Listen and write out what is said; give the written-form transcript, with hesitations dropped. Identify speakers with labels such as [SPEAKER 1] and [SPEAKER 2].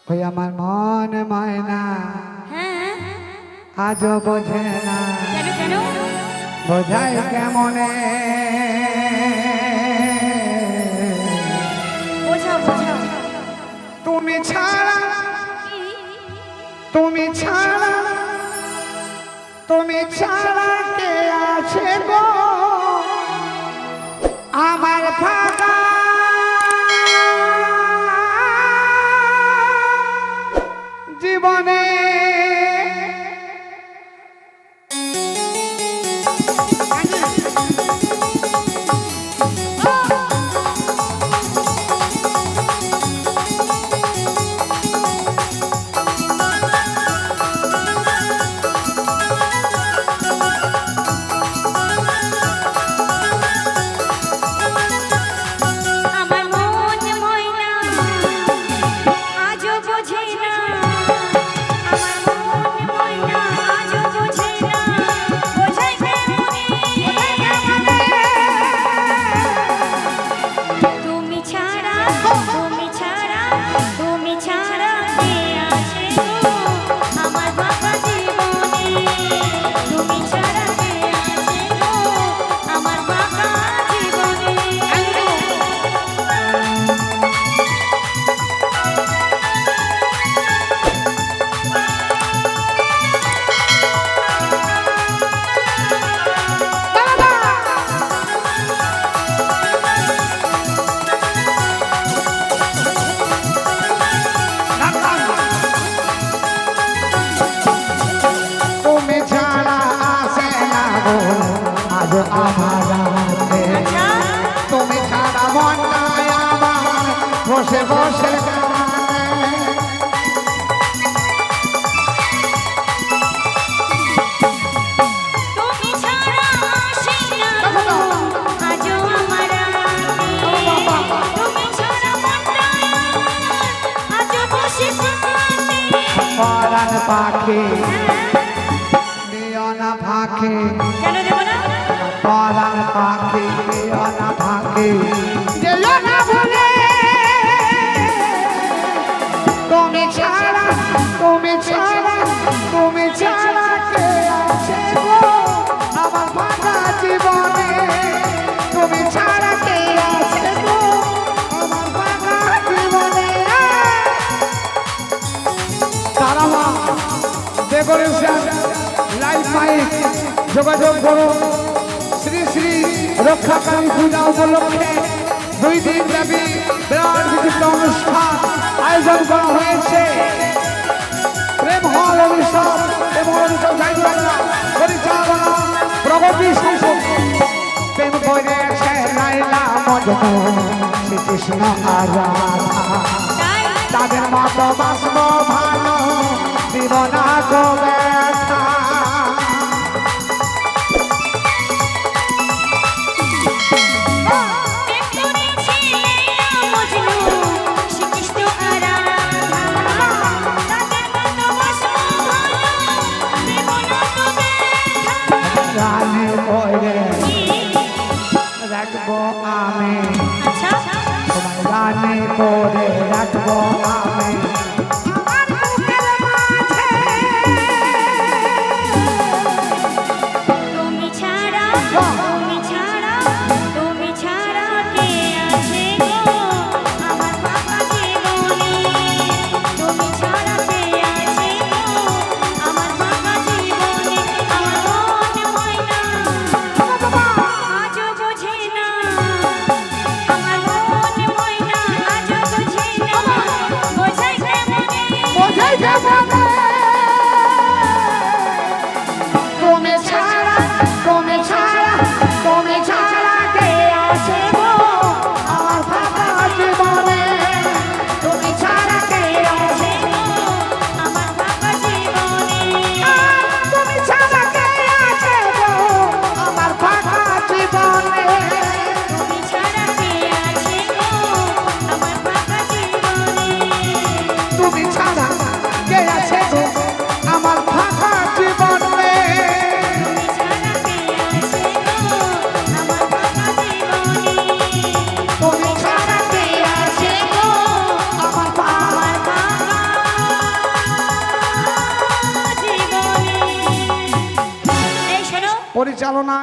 [SPEAKER 1] ওই আমার মন ময়না আজও বোঝে না বোঝাই কেমনে তুমি ছাড়া তুমি ছাড়া তুমি ছাড়া কে আছে গো আমার ফাঁকা জীবনে তুমি ছাড়া মন নাই আমার বসে বসে পরাণ পাখি দিও না ফাঁকি পরাণ পাখি দিও না ফাঁকি দিও না ভুলে তুমি ছাড়া তুমি ছাড়া তুমি ছাড়া কে আছে গো আমার ফাঁকা জীবনে তুমি ছাড়া কে আছে গো আমার ফাঁকা জীবনে তারা ডেকোরেশন লাইভ মাইক যোগাযোগ করুন শ্রী শ্রী রক্ষাকারী পূজা উপলক্ষে 2 দিন ব্যাপী বিরাট বিচিত্র অনুষ্ঠান আয়োজন করা হয়েছে প্রেম হল অনুষ্ঠান এবং অনুষ্ঠান পরিচালনা প্রগতি শাসক প্রেম করেছে লাইলা মজনু শ্রীকৃষ্ণ আর রাধা তাদের মতো বাসব ভালো দিব না গো ব্যথা রাখবো আমি তোমার গানে করে রাখবো আমি পরিচালনায়